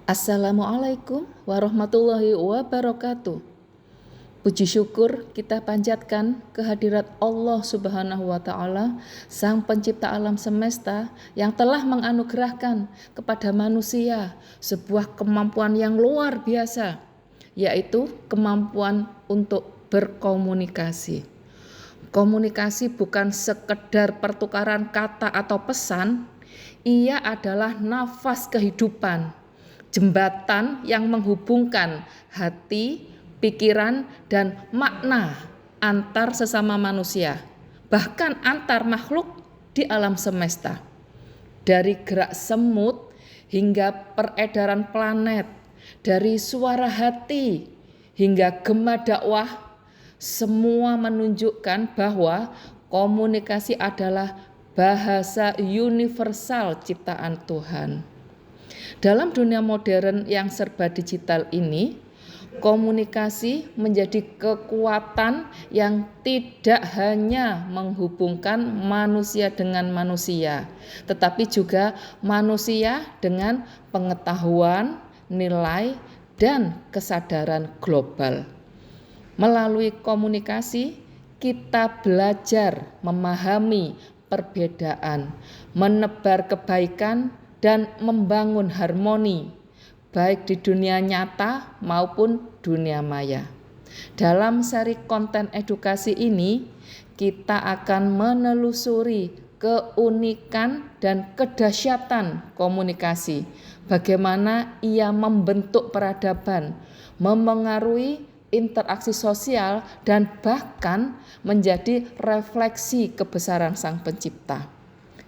Assalamualaikum warahmatullahi wabarakatuh. Puji syukur kita panjatkan kehadirat Allah Subhanahu wa Ta'ala, Sang Pencipta alam semesta, yang telah menganugerahkan kepada manusia sebuah kemampuan yang luar biasa, yaitu kemampuan untuk berkomunikasi. Komunikasi bukan sekedar pertukaran kata atau pesan, ia adalah nafas kehidupan, jembatan yang menghubungkan hati, pikiran, dan makna antar sesama manusia, bahkan antar makhluk di alam semesta. Dari gerak semut hingga peredaran planet, dari suara hati hingga gema dakwah, semua menunjukkan bahwa komunikasi adalah bahasa universal ciptaan Tuhan. Dalam dunia modern yang serba digital ini, komunikasi menjadi kekuatan yang tidak hanya menghubungkan manusia dengan manusia, tetapi juga manusia dengan pengetahuan, nilai, dan kesadaran global. Melalui komunikasi, kita belajar memahami perbedaan, menebar kebaikan, dan membangun harmoni, baik di dunia nyata maupun dunia maya. Dalam seri konten edukasi ini, kita akan menelusuri keunikan dan kedahsyatan komunikasi, bagaimana ia membentuk peradaban, memengaruhi interaksi sosial, dan bahkan menjadi refleksi kebesaran Sang Pencipta.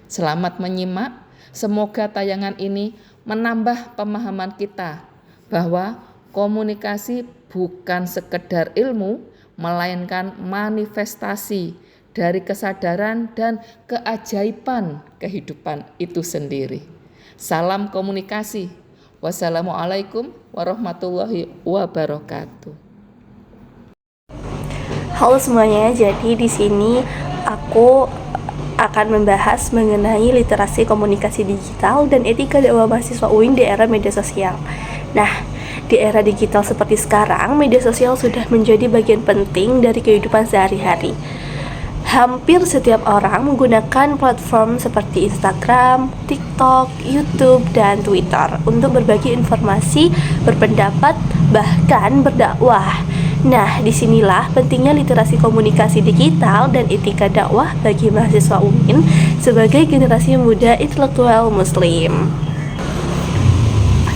Selamat menyimak. Semoga tayangan ini menambah pemahaman kita bahwa komunikasi bukan sekedar ilmu, melainkan manifestasi dari kesadaran dan keajaiban kehidupan itu sendiri. Salam komunikasi. Wassalamualaikum warahmatullahi wabarakatuh. Halo semuanya, jadi di sini aku akan membahas mengenai literasi komunikasi digital dan etika dakwah mahasiswa UIN di era media sosial. Nah, di era digital seperti sekarang, media sosial sudah menjadi bagian penting dari kehidupan sehari-hari. Hampir setiap orang menggunakan platform seperti Instagram, TikTok, YouTube, dan Twitter untuk berbagi informasi, berpendapat, bahkan berdakwah. Nah, disinilah pentingnya literasi komunikasi digital dan etika dakwah bagi mahasiswa UIN sebagai generasi muda intelektual muslim.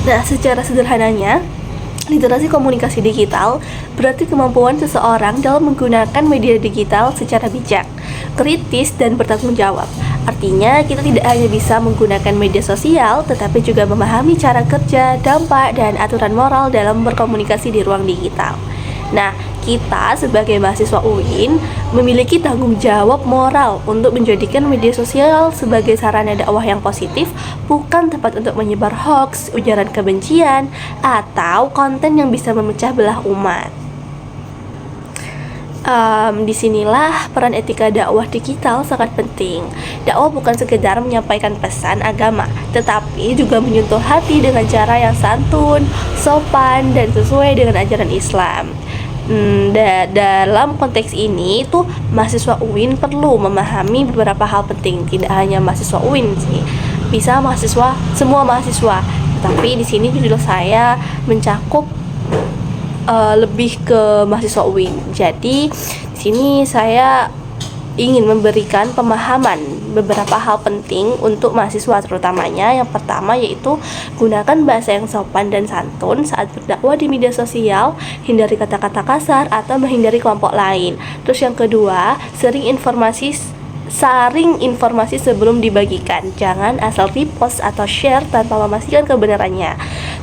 Nah, secara sederhananya, literasi komunikasi digital berarti kemampuan seseorang dalam menggunakan media digital secara bijak, kritis, dan bertanggung jawab. Artinya, kita tidak hanya bisa menggunakan media sosial, tetapi juga memahami cara kerja, dampak, dan aturan moral dalam berkomunikasi di ruang digital. Nah, kita sebagai mahasiswa UIN memiliki tanggung jawab moral untuk menjadikan media sosial sebagai sarana dakwah yang positif, bukan tempat untuk menyebar hoax, ujaran kebencian, atau konten yang bisa memecah belah umat. Disinilah peran etika dakwah digital sangat penting. Dakwah bukan sekedar menyampaikan pesan agama, tetapi juga menyentuh hati dengan cara yang santun, sopan, dan sesuai dengan ajaran Islam. Dalam konteks ini tuh mahasiswa UIN perlu memahami beberapa hal penting. Tidak hanya mahasiswa UIN sih, bisa semua mahasiswa. Tapi di sini judul saya mencakup lebih ke mahasiswa UIN. Jadi di sini saya ingin memberikan pemahaman beberapa hal penting untuk mahasiswa terutamanya. Yang pertama yaitu gunakan bahasa yang sopan dan santun saat berdakwah di media sosial, hindari kata-kata kasar atau menghindari kelompok lain. Terus yang kedua, saring informasi sebelum dibagikan. Jangan asal repost atau share tanpa memastikan kebenarannya.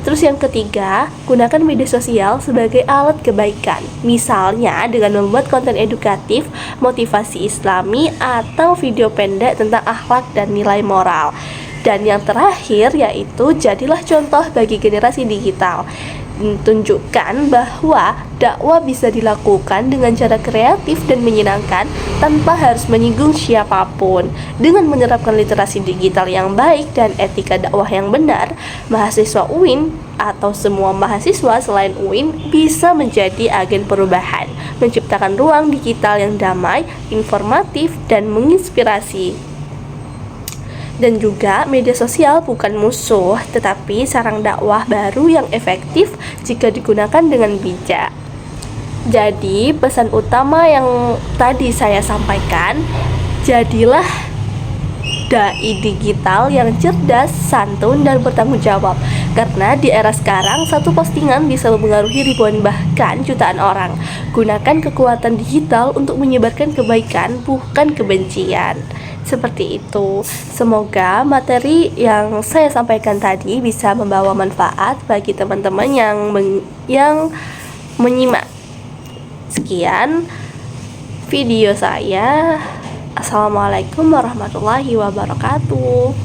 Terus yang ketiga, gunakan media sosial sebagai alat kebaikan. Misalnya dengan membuat konten edukatif, motivasi Islami, atau video pendek tentang akhlak dan nilai moral. Dan yang terakhir yaitu jadilah contoh bagi generasi digital. menunjukkan bahwa dakwah bisa dilakukan dengan cara kreatif dan menyenangkan tanpa harus menyinggung siapapun. Dengan menerapkan literasi digital yang baik dan etika dakwah yang benar, mahasiswa UIN atau semua mahasiswa selain UIN bisa menjadi agen perubahan, menciptakan ruang digital yang damai, informatif, dan menginspirasi. Dan juga media sosial bukan musuh, tetapi sarang dakwah baru yang efektif jika digunakan dengan bijak. Jadi pesan utama yang tadi saya sampaikan, jadilah dai digital yang cerdas, santun, dan bertanggung jawab. Karena di era sekarang, satu postingan bisa mempengaruhi ribuan bahkan jutaan orang. Gunakan kekuatan digital untuk menyebarkan kebaikan, bukan kebencian. Seperti itu. Semoga materi yang saya sampaikan tadi bisa membawa manfaat bagi teman-teman yang menyimak. Sekian video saya. Assalamualaikum warahmatullahi wabarakatuh.